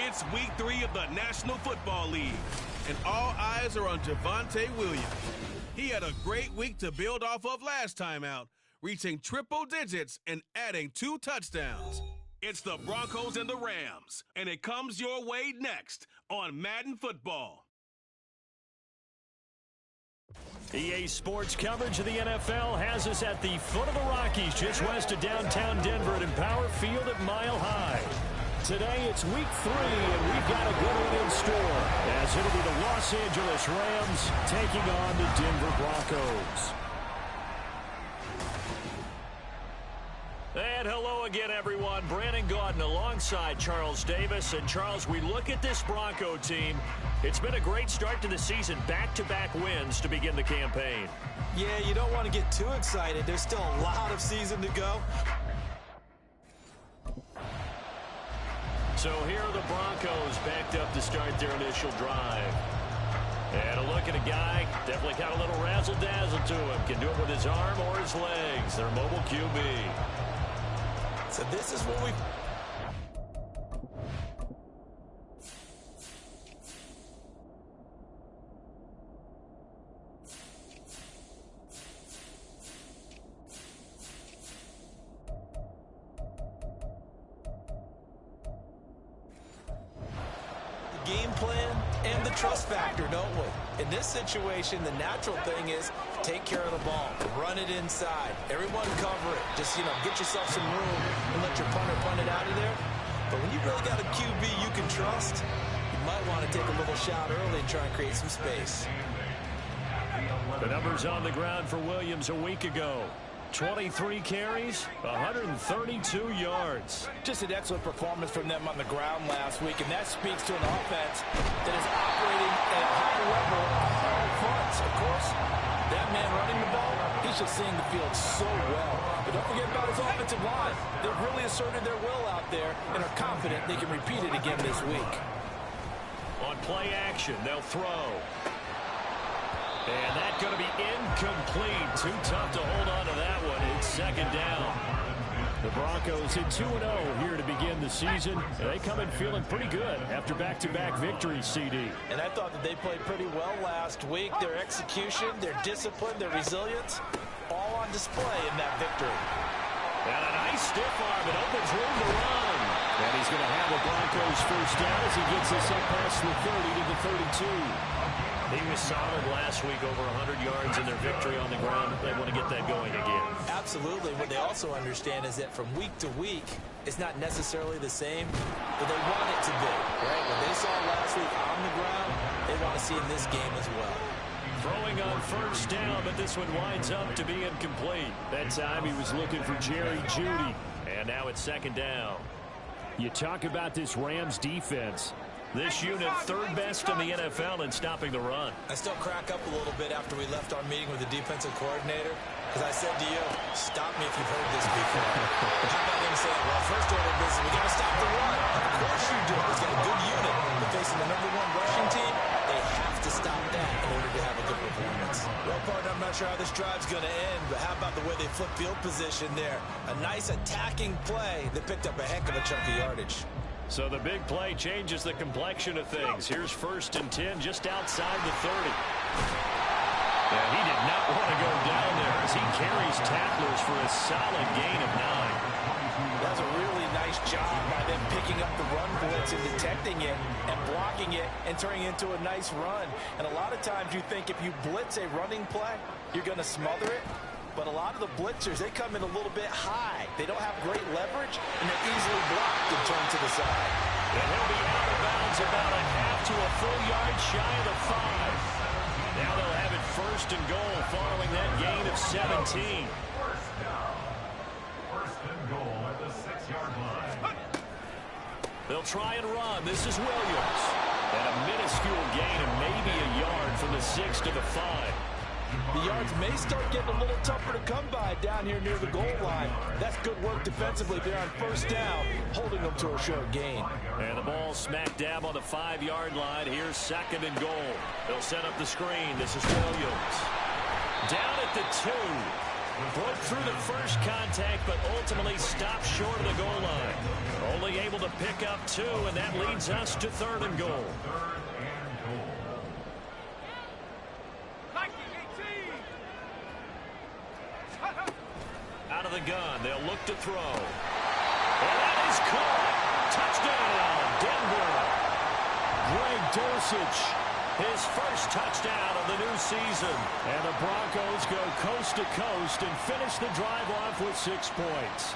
It's week 3 of the National Football League, and all eyes are on Javonte Williams. He had a great week to build off of last time out, reaching triple digits and adding 2 touchdowns. It's the Broncos and the Rams, and it comes your way next on Madden Football. EA Sports coverage of the NFL has us at the foot of the Rockies, just west of downtown Denver at Empower Field at Mile High. Today it's week 3, and we've got a good one in store, as it'll be the Los Angeles Rams taking on the Denver Broncos. And hello again, everyone. Brandon Gaudin alongside Charles Davis. And, Charles, we look at this Bronco team. It's been a great start to the season. Back-to-back wins to begin the campaign. Yeah, you don't want to get too excited. There's still a lot of season to go. So here are the Broncos backed up to start their initial drive. And a look at a guy, definitely got a little razzle-dazzle to him. Can do it with his arm or his legs. Their mobile QB. So this is what we... game plan and the trust factor, don't we? In this situation, the natural thing is take care of the ball, run it inside, everyone cover it. Just, get yourself some room and let your punter punt it out of there. But when you really got a QB you can trust, you might want to take a little shot early and try and create some space. The numbers on the ground for Williams a week ago. 23 carries, 132 yards. Just an excellent performance from them on the ground last week, and that speaks to an offense that is operating at a high level on all fronts. Of course, that man running the ball, he's just seeing the field so well. But don't forget about his offensive line. They've really asserted their will out there and are confident they can repeat it again this week. On play action, they'll throw. And that's going to be incomplete. Too tough to hold on to that one. It's second down. The Broncos hit 2-0 here to begin the season. They come in feeling pretty good after back-to-back victories, CD. And I thought that they played pretty well last week. Their execution, their discipline, their resilience, all on display in that victory. And a nice stiff arm. It opens room to run. And he's going to have the Broncos first down as he gets us up past the 30 to the 32. He was solid last week, over 100 yards in their victory on the ground. They want to get that going again. Absolutely. What they also understand is that from week to week, it's not necessarily the same, but they want it to be, right? What they saw last week on the ground, they want to see in this game as well. Throwing on first down, but this one winds up to be incomplete. That time he was looking for Judy. And now it's second down. You talk about this Rams defense. This unit, third best in the NFL in stopping the run. I still crack up a little bit after we left our meeting with the defensive coordinator, because I said to you, stop me if you've heard this before. How about him saying, well, first order of business, we got to stop the run. Of course you do. He's got a good unit. But facing the #1 rushing team, they have to stop that in order to have a good performance. Well, partner, I'm not sure how this drive's going to end, but how about the way they flip field position there? A nice attacking play that picked up a heck of a chunk of yardage. So the big play changes the complexion of things. Here's 1st and 10 just outside the 30. Yeah, he did not want to go down there as he carries tacklers for a solid gain of 9. That's a really nice job by them picking up the run blitz and detecting it and blocking it and turning it into a nice run. And a lot of times you think if you blitz a running play, you're going to smother it. But a lot of the blitzers, they come in a little bit high. They don't have great leverage, and they're easily blocked and turned to the side. And he'll be out of bounds about a half to a full yard shy of the 5. Now they'll have it 1st and goal following that gain of 17. First and goal at the 6-yard line. They'll try and run. This is Williams. And a minuscule gain of maybe a yard from the 6 to the 5. The yards may start getting a little tougher to come by down here near the goal line. That's good work defensively there on first down, holding them to a short gain. And the ball smack dab on the 5-yard line. Here's 2nd and goal. They'll set up the screen. This is Williams. Down at the 2. Broke through the first contact, but ultimately stopped short of the goal line. Only able to pick up 2, and that leads us to 3rd and goal. Out of the gun, they'll look to throw. And that is caught. Touchdown, Denver. Greg Dulcich, his first touchdown of the new season. And the Broncos go coast to coast and finish the drive off with 6 points.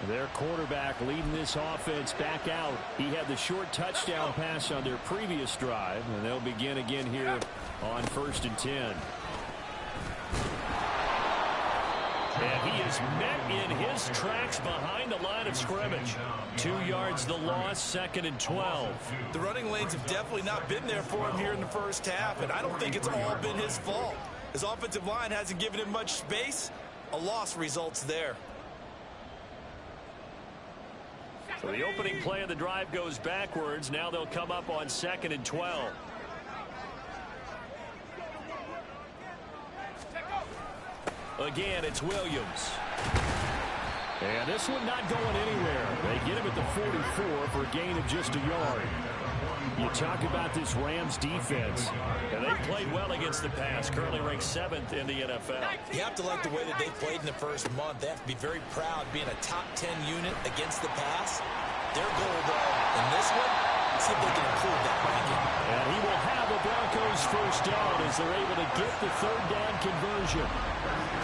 Their quarterback leading this offense back out. He had the short touchdown pass on their previous drive, and they'll begin again here on 1st and 10. And he is met in his tracks behind the line of scrimmage. 2 yards the loss, 2nd and 12. The running lanes have definitely not been there for him here in the first half, and I don't think it's all been his fault. His offensive line hasn't given him much space. A loss results there. So the opening play of the drive goes backwards. Now they'll come up on 2nd and 12. Again, it's Williams. And this one not going anywhere. They get him at the 44 for a gain of just a yard. You talk about this Rams defense, and they played well against the pass, currently ranked 7th in the NFL. You have to like the way that they played in the first month. They have to be very proud being a top 10 unit against the pass. Their goal, though, in this one, see if they can improve that ranking. And he will have the Broncos first down as they're able to get the 3rd down conversion.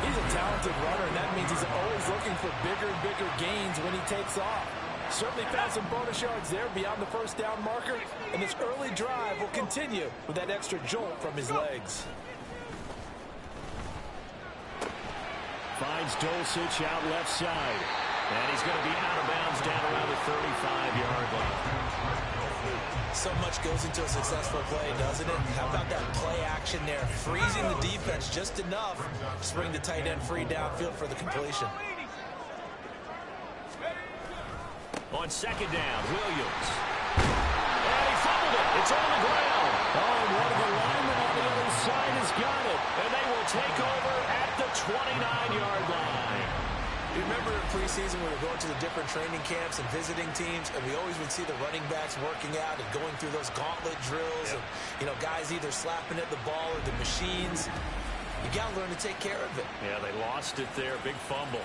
He's a talented runner, and that means he's always looking for bigger and bigger gains when he takes off. Certainly found some bonus yards there beyond the first down marker, and this early drive will continue with that extra jolt from his legs. Finds Dulcich out left side. And he's going to be out of bounds down around the 35-yard line. So much goes into a successful play, doesn't it? How about that play action there? Freezing the defense just enough to bring the tight end free downfield for the completion. On 2nd down, Williams. And he fumbled it. It's on the ground. Oh, and one of the linemen on the other side has got it. And they will take over at the 29-yard line. You remember in preseason we were going to the different training camps and visiting teams, and we always would see the running backs working out and going through those gauntlet drills, and, you know, guys either slapping at the ball or the machines. You got to learn to take care of it. Yeah, they lost it there. Big fumble.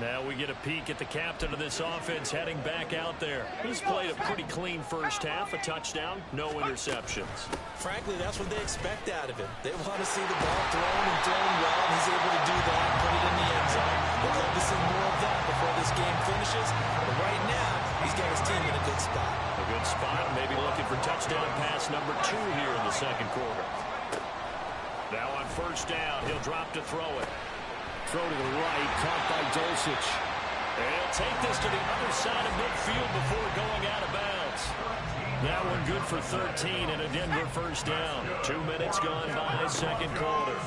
Now we get a peek at the captain of this offense heading back out there. He's played a pretty clean first half, a touchdown, no interceptions. Frankly, that's what they expect out of him. They want to see the ball thrown and thrown well, and he's able to do that and put it in the end zone. They'd love to see more of that before this game finishes. But right now, he's got his team in a good spot. A good spot, maybe looking for touchdown pass number 2 here in the 2nd quarter. Now on 1st down, he'll drop to throw it. Throw to the right, caught by Dulcich. And he'll take this to the other side of midfield before going out of bounds. That one good for 13 and a Denver first down. 2 minutes gone by, 2nd quarter.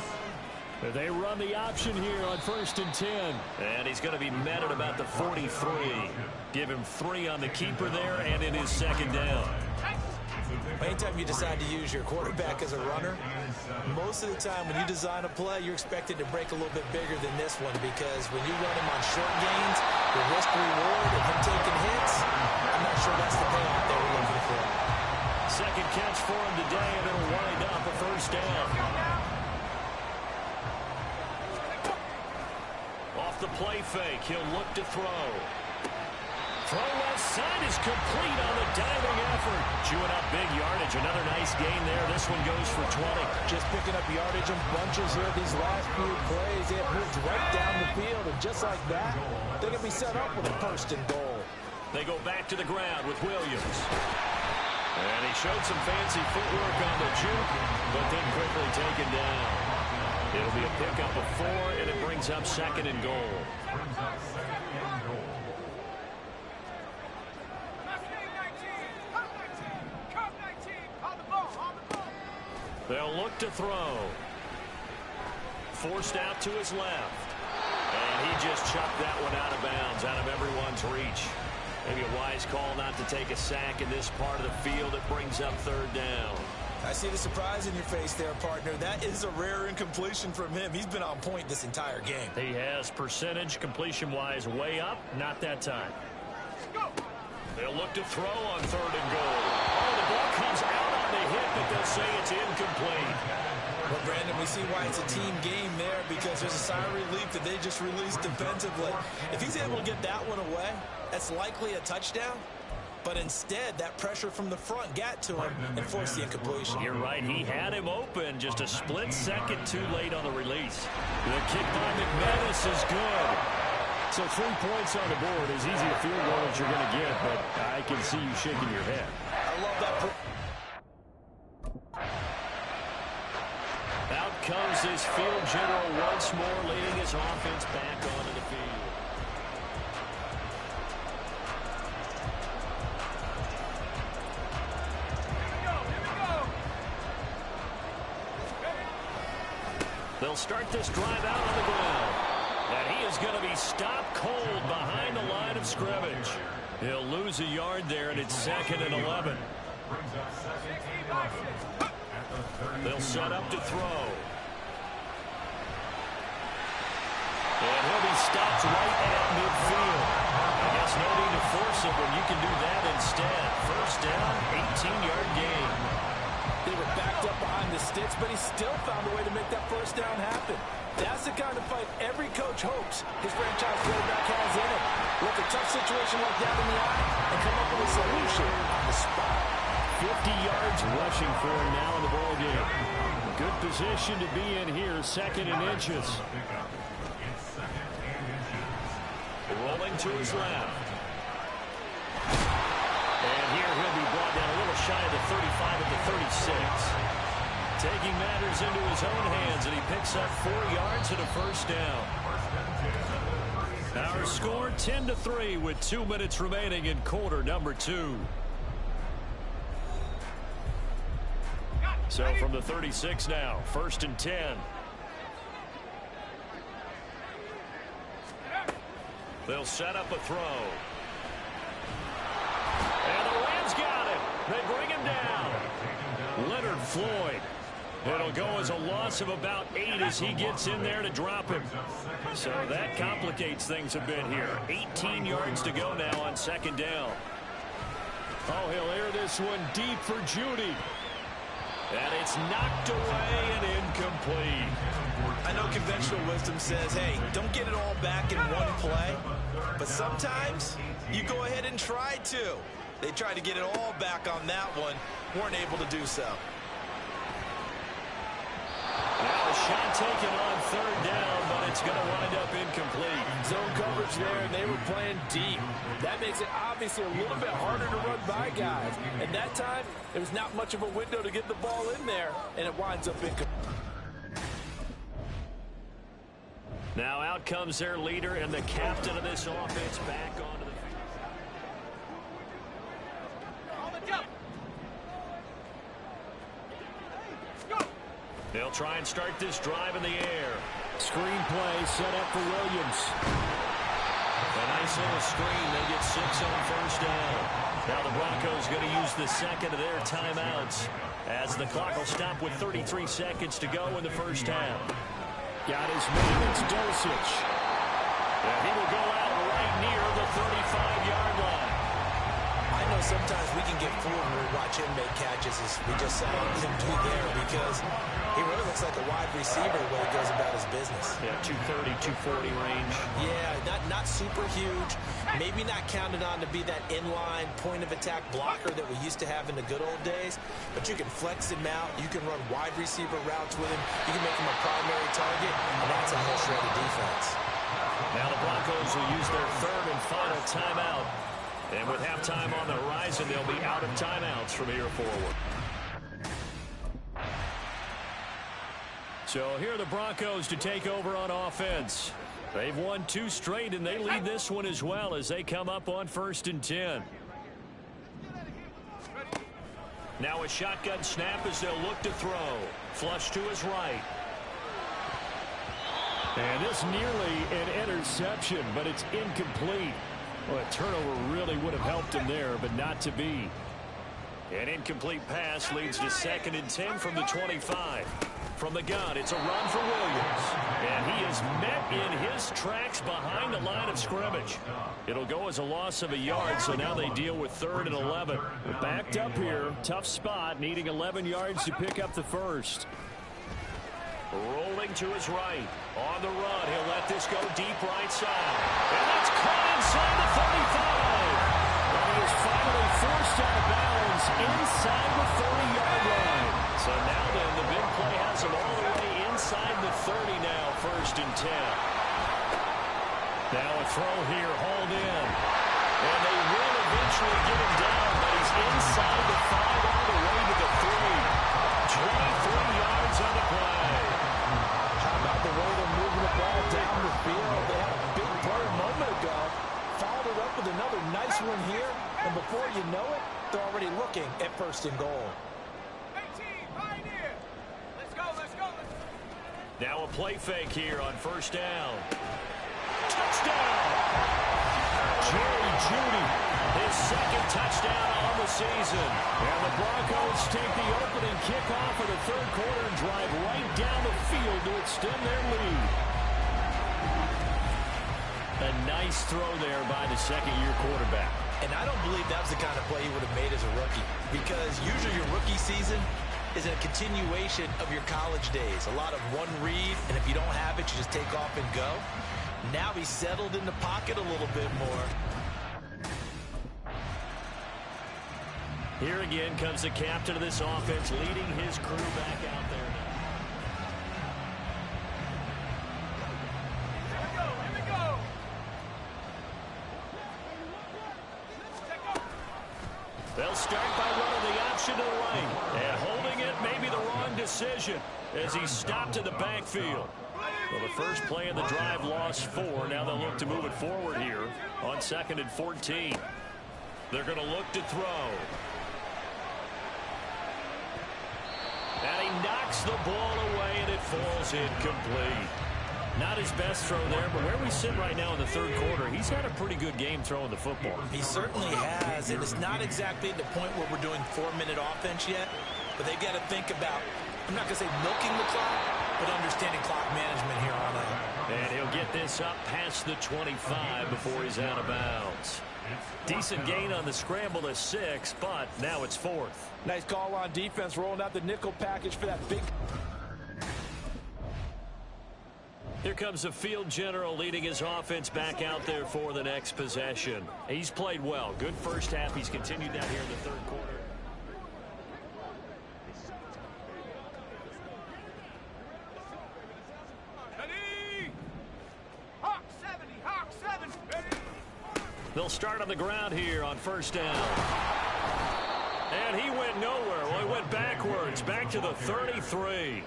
They run the option here on 1st and 10. And he's going to be met at about the 43. Give him 3 on the keeper there and in his 2nd down. Anytime you decide to use your quarterback as a runner, most of the time when you design a play, you're expected to break a little bit bigger than this one, because when you run him on short gains, the risk-reward of him taking hits, I'm not sure that's the payoff they were looking for. 2nd catch for him today, and it'll wind up a first down. Off the play fake, he'll look to throw. Throw left side is complete on the diving effort. Chewing up big yardage. Another nice gain there. This one goes for 20. Just picking up yardage in bunches here these last few plays. They have moved right down the field, and just like that, they're going to be set up with a 1st and goal. They go back to the ground with Williams. And he showed some fancy footwork on the juke, but then quickly taken down. It'll be a pickup of 4, and it brings up 2nd and goal. They'll look to throw. forced out to his left. And he just chucked that one out of bounds, out of everyone's reach. Maybe a wise call not to take a sack in this part of the field. It brings up third down. I see the surprise in your face there, partner. That is a rare incompletion from him. He's been on point this entire game. He has percentage completion-wise way up. Not that time. They'll look to throw on third and goal. Oh, the ball comes out on the hit, but they'll say it's incomplete. Well, Brandon, we see why it's a team game there, because there's a sigh of relief that they just released defensively. If he's able to get that one away, that's likely a touchdown. But instead, that pressure from the front got to him and forced the incompletion. You're right. He had him open. Just a split second too late on the release. The kick by McManus is good. So 3 points on the board. As easy a field goal as you're going to get, but I can see you shaking your head. I love that. Out comes this field general once more, leading his offense back onto the field. They'll start this drive out on the ground. And he is going to be stopped cold behind the line of scrimmage. He'll lose a yard there, and it's 2nd and 11. They'll set up to throw. And he'll be stopped right at midfield. I guess no need to force it when you can do that instead. First down, 18-yard gain. They were backed up behind the sticks, but he still found a way to make that first down happen. That's the kind of fight every coach hopes his franchise quarterback has in him. Look a tough situation like that in the eye and come up with a solution on the spot. 50 yards rushing for him now in the ball game. Good position to be in here, 2nd and inches. Rolling to his left. And here he'll be brought down a little shy of the 35 at the 36. Taking matters into his own hands, and he picks up 4 yards and a first down. Our score 10-3 with 2 minutes remaining in quarter number 2. So from the 36 now, 1st and 10. They'll set up a throw. And the Rams got it. They bring him down. Leonard Floyd. It'll go as a loss of about 8 as he gets in there to drop him. So that complicates things a bit here. 18 yards to go now on 2nd down. Oh, he'll air this one deep for Judy. And it's knocked away and incomplete. I know conventional wisdom says, hey, don't get it all back in one play. But sometimes you go ahead and try to. They tried to get it all back on that one. Weren't able to do so. Now a shot taken on 3rd down, but it's going to wind up incomplete. Zone coverage there, and they were playing deep. That makes it obviously a little bit harder to run by guys. And that time, there was not much of a window to get the ball in there, and it winds up incomplete. Now out comes their leader and the captain of this offense back onto the field. They'll try and start this drive in the air. Screen play set up for Williams. A nice little screen. They get 6 on first down. Now the Broncos going to use the second of their timeouts as the clock will stop with 33 seconds to go in the first half. Got his man, it's Dosich. And he will go out right near the 35-yard line. I know sometimes we can get fooled when we watch him make catches, as we just saw him do there, because he really looks like a wide receiver when he goes about his business. Yeah, 230, 240 range. Yeah, not super huge. Maybe not counted on to be that inline point-of-attack blocker that we used to have in the good old days, but you can flex him out. You can run wide receiver routes with him. You can make him a primary target, and that's a whole shredded defense. Now the Broncos will use their 3rd and final timeout. And with halftime on the horizon, they'll be out of timeouts from here forward. So here are the Broncos to take over on offense. They've won 2 straight, and they lead this one as well as they come up on 1st and 10. Now a shotgun snap as they'll look to throw. Flush to his right. And this nearly an interception, but it's incomplete. Well, a turnover really would have helped him there, but not to be. An incomplete pass leads to 2nd and 10 from the 25. From the gun, it's a run for Williams. And he is met in his tracks behind the line of scrimmage. It'll go as a loss of a yard, so now they deal with 3rd and 11. We're backed up here. Tough spot, needing 11 yards to pick up the first. Rolling to his right. On the run, he'll let this go deep right side. And that's caught inside the 35. And he is finally forced out of bounds inside the 30-yard line. So now then, the big play has him all the way inside the 30 now, 1st and 10. Now a throw here, hauled in. And they will eventually get him down, but he's inside the 5 all the way to the 3. 23 yards on the play. How about the way they're moving the ball down the field? They had a big play a moment ago. Followed it up with another nice one here. And before you know it, they're already looking at 1st and goal. Now a play fake here on 1st down. Touchdown! Jerry Judy, his 2nd touchdown on the season. And the Broncos take the opening kickoff of the 3rd quarter and drive right down the field to extend their lead. A nice throw there by the 2nd-year quarterback. And I don't believe that was the kind of play he would have made as a rookie, because usually your rookie season is a continuation of your college days. A lot of one read, and if you don't have it, you just take off and go. Now he's settled in the pocket a little bit more. Here again comes the captain of this offense, leading his crew back out there. They'll start by running the option to the right. And holding it may be the wrong decision as he's stopped in the backfield. Well, the first play of the drive lost 4. Now they'll look to move it forward here on 2nd and 14. They're going to look to throw. And he knocks the ball away, and it falls incomplete. Not his best throw there, but where we sit right now in the 3rd quarter, he's had a pretty good game throwing the football. He certainly has, and it's not exactly the point where we're doing 4-minute offense yet, but they've got to think about, I'm not going to say milking the clock, but understanding clock management here on out. And he'll get this up past the 25 before he's out of bounds. Decent gain on the scramble to 6, but now it's 4th. Nice call on defense, rolling out the nickel package for that big... Here comes the field general leading his offense back out there for the next possession. He's played well. Good first half. He's continued that here in the 3rd quarter. They'll start on the ground here on 1st down. And he went nowhere. Well, he went backwards, back to the 33.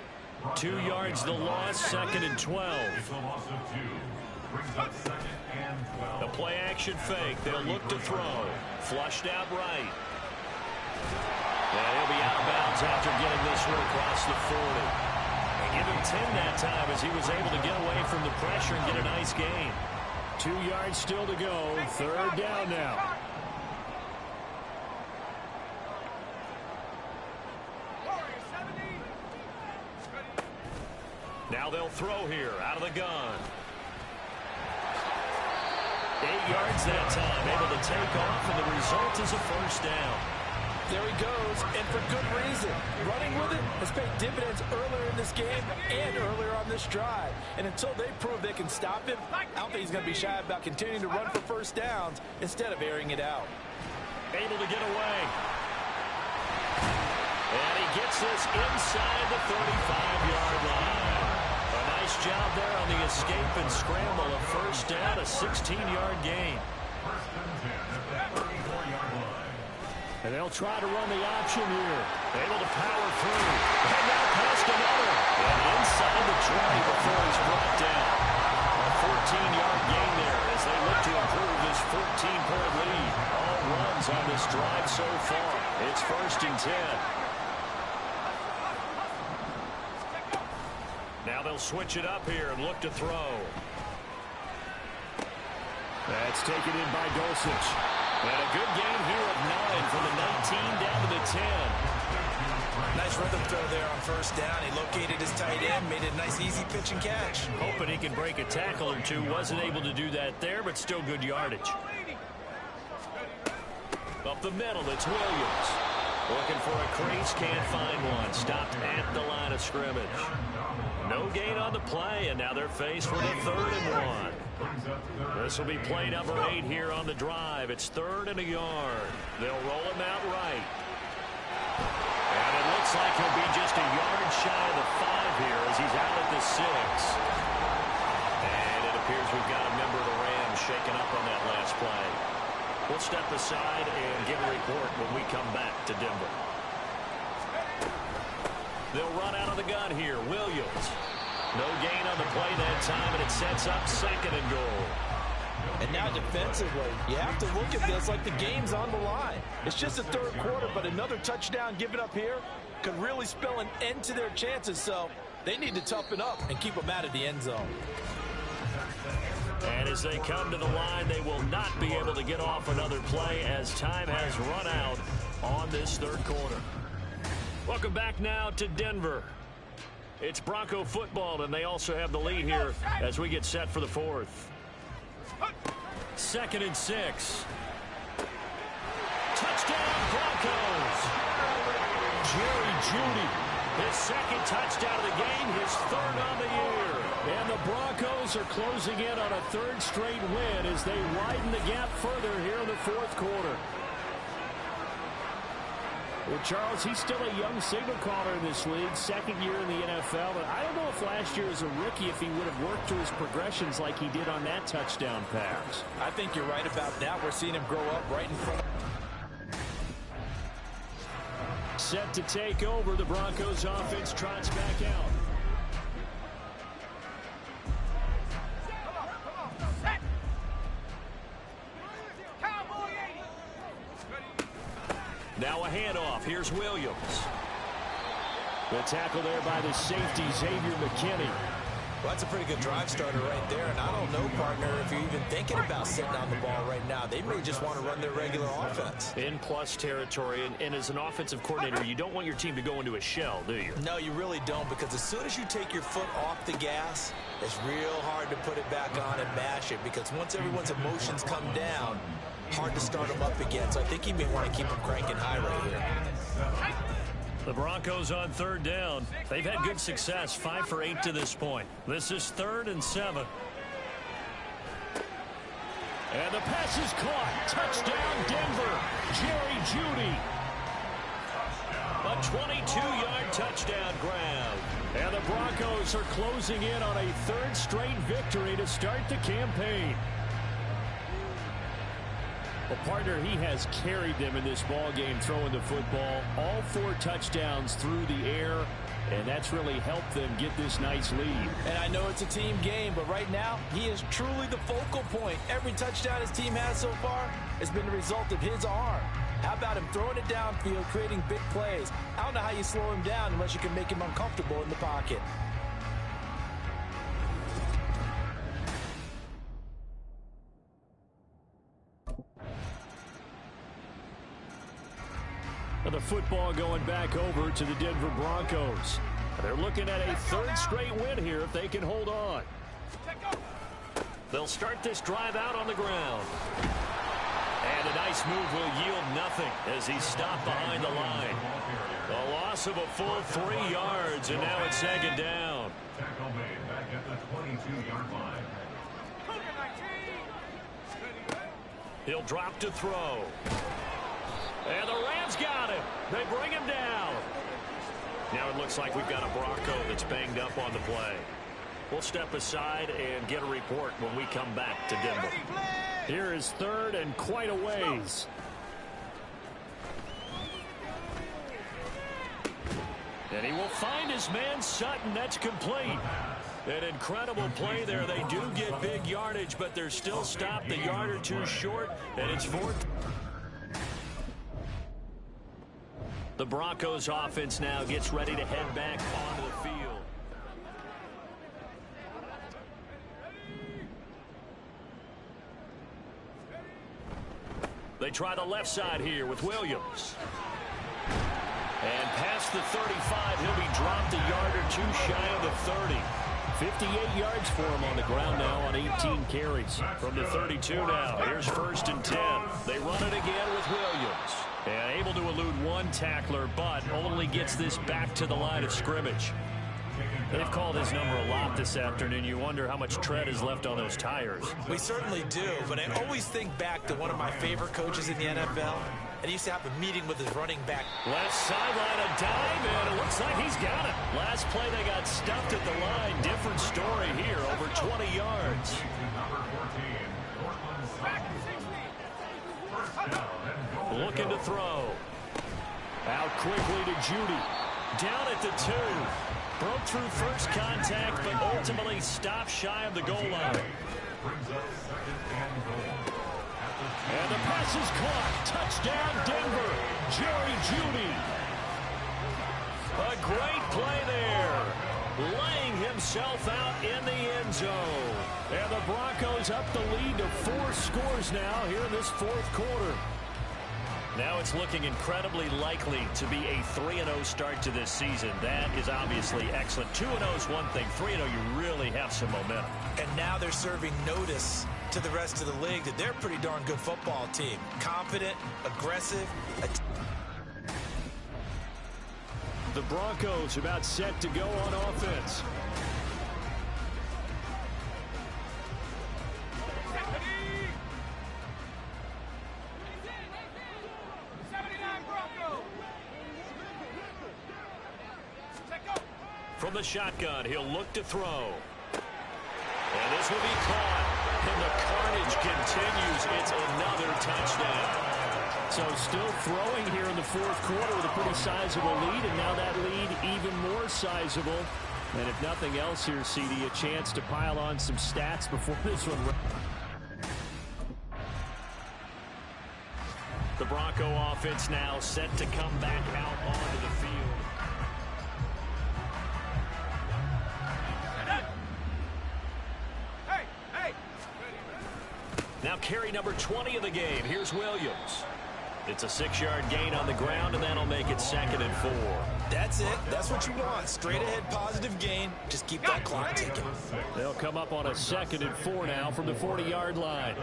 2 yards the loss, 2nd and 12. The play action fake. They'll look to throw. Flushed out right. And he'll be out of bounds after getting this one across the 40. And give him 10 that time as he was able to get away from the pressure and get a nice gain. 2 yards still to go. 3rd down now. Now they'll throw here out of the gun. 8 yards that time, able to take off, and the result is a 1st down. There he goes, and for good reason. Running with it has paid dividends earlier in this game and earlier on this drive. And until they prove they can stop him, I don't think he's going to be shy about continuing to run for 1st downs instead of airing it out. Able to get away. And he gets this inside the 35-yard line. A nice job there on the escape and scramble. A 1st down, a 16-yard gain. And they'll try to run the option here. Able to power through. And now past another. And inside the 20 before he's brought down. A 14-yard gain there as they look to improve this 14-point lead. All runs on this drive so far. It's 1st and 10. Now they'll switch it up here and look to throw. That's taken in by Dulcich. And a good gain here of 9 from the 19 down to the 10. Nice rhythm throw there on first down. He located his tight end, made it a nice easy pitch and catch. Hoping he can break a tackle or two. Wasn't able to do that there, but still good yardage. Up the middle, it's Williams. Looking for a crease, can't find one. Stopped at the line of scrimmage. No gain on the play, and now they're faced with a 3rd and 1. This will be play number 8 here on the drive. It's 3rd and a yard. They'll roll him out right. And it looks like he'll be just a yard shy of the 5 here as he's out at the 6. And it appears we've got a member of the Rams shaken up on that last play. We'll step aside and give a report when we come back to Denver. They'll run out of the gun here. Williams. No gain on the play that time, and it sets up 2nd and goal. And now defensively, you have to look at this like the game's on the line. It's just a 3rd quarter, but another touchdown given up here could really spell an end to their chances. So they need to toughen up and keep them out of the end zone. And as they come to the line, they will not be able to get off another play as time has run out on this 3rd quarter. Welcome back now to Denver. It's Bronco football, and they also have the lead here as we get set for the 4th. 2nd and 6. Touchdown, Broncos. Judy. His 2nd touchdown of the game, his 3rd on the year. And the Broncos are closing in on a 3rd straight win as they widen the gap further here in the 4th quarter. Well, Charles, he's still a young signal caller in this league, 2nd year in the NFL. But I don't know if last year as a rookie if he would have worked through his progressions like he did on that touchdown pass. I think you're right about that. We're seeing him grow up right in front of Set to take over, the Broncos offense trots back out. Now a handoff. Here's Williams. The tackle there by the safety, Xavier McKinney. Well, that's a pretty good drive starter right there. And I don't know, partner, if you're even thinking about sitting on the ball right now. They may just want to run their regular offense. In plus territory. And as an offensive coordinator, you don't want your team to go into a shell, do you? No, you really don't, because as soon as you take your foot off the gas, it's real hard to put it back on and mash it, because once everyone's emotions come down, hard to start them up again. So I think you may want to keep them cranking high right here. The Broncos on 3rd down. They've had good success, 5 for 8 to this point. This is 3rd and 7. And the pass is caught. Touchdown, Denver. Judy. A 22-yard touchdown grab. And the Broncos are closing in on a 3rd straight victory to start the campaign. Well, partner, he has carried them in this ball game throwing the football. All 4 touchdowns through the air, and that's really helped them get this nice lead. And I know it's a team game, but right now, he is truly the focal point. Every touchdown his team has so far has been the result of his arm. How about him throwing it downfield, creating big plays? I don't know how you slow him down unless you can make him uncomfortable in the pocket. The football going back over to the Denver Broncos. They're looking at a 3rd straight win here if they can hold on. They'll start this drive out on the ground. And a nice move will yield nothing as he's stopped behind the line. A loss of a full 3 yards, and now it's 2nd down. Tackle made back at the 22-yard line. He'll drop to throw. And the Rams got him. They bring him down. Now it looks like we've got a Bronco that's banged up on the play. We'll step aside and get a report when we come back to Denver. Here is 3rd and quite a ways. And he will find his man Sutton. That's complete. An incredible play there. They do get big yardage, but they're still stopped a yard or 2 short, and it's 4th. The Broncos offense now gets ready to head back onto the field. they try the left side here with Williams. And past the 35, he'll be dropped a yard or two shy of the 30. 58 yards for him on the ground now on 18 carries. From the 32 now, here's 1st and 10. They run it again with Williams. And able to elude one tackler, but only gets this back to the line of scrimmage. They've called his number a lot this afternoon. You wonder how much tread is left on those tires. We certainly do, but I always think back to one of my favorite coaches in the NFL. And he used to have a meeting with his running back. Left sideline, a dive, and it looks like he's got it. Last play, they got stuffed at the line. Different story here, over 20 yards. Looking to throw. Out quickly to Judy. Down at the 2. Broke through first contact, but ultimately stopped shy of the goal line. And the pass is caught. Touchdown, Denver. Jerry Judy. A great play there. Laying himself out in the end zone. And the Broncos up the lead to 4 scores now here in this 4th quarter. Now it's looking incredibly likely to be a 3-0 start to this season. That is obviously excellent. 2-0 is one thing. 3-0, you really have some momentum. And now they're serving notice to the rest of the league that they're a pretty darn good football team. Confident, aggressive. The Broncos about set to go on offense. From the shotgun, he'll look to throw. And this will be caught. And the carnage continues. It's another touchdown. So still throwing here in the 4th quarter with a pretty sizable lead. And now that lead even more sizable. And if nothing else here, CD, a chance to pile on some stats before this one. The Bronco offense now set to come back out onto the field. Now carry number 20 of the game. Here's Williams. It's a 6-yard gain on the ground, and that'll make it 2nd and 4. That's it. That's what you want. Straight ahead positive gain. Just keep that clock ticking. They'll come up on a 2nd and 4 now from the 40-yard line.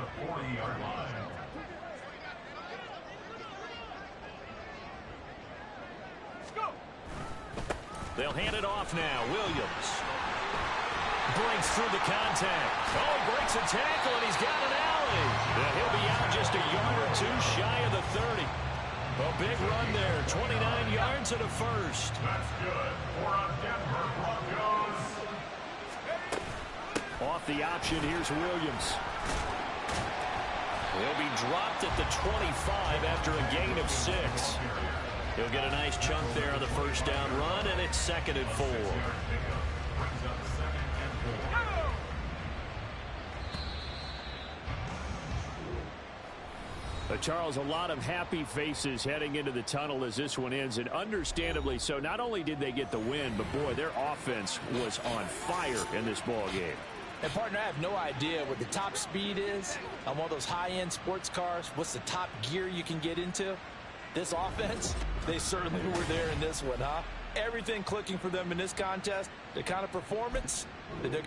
They'll hand it off now. Williams breaks through the contact. Oh, breaks a tackle, and he's got an alley. And he'll be out just a yard or two shy of the 30. A big run there. 29 yards and a first. That's good for a Denver Broncos. Off the option, here's Williams. He'll be dropped at the 25 after a gain of 6. He'll get a nice chunk there on the first down run, and it's 2nd and 4. Charles, a lot of happy faces heading into the tunnel as this one ends, and understandably so. Not only did they get the win, but boy, their offense was on fire in this ball game. And partner, I have no idea what the top speed is on one of those high-end sports cars. What's the top gear you can get into? This offense, they certainly were there in this one, huh? Everything clicking for them in this contest, the kind of performance that they're